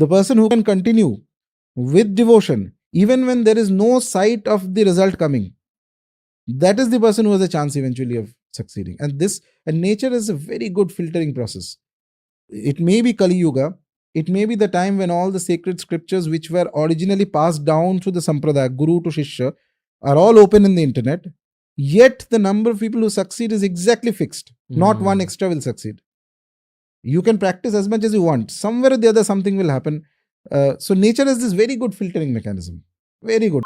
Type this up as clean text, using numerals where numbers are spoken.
The person who can continue with devotion, even when there is no sight of the result coming, that is the person who has a chance eventually of succeeding. And nature is a very good filtering process. It may be Kali Yuga, it may be the time when all the sacred scriptures which were originally passed down through the Sampradaya, Guru to Shishya, are all open in the internet. Yet the number of people who succeed is exactly fixed. Not one extra will succeed. You can practice as much as you want. Somewhere or the other, something will happen. So nature has this very good filtering mechanism. Very good.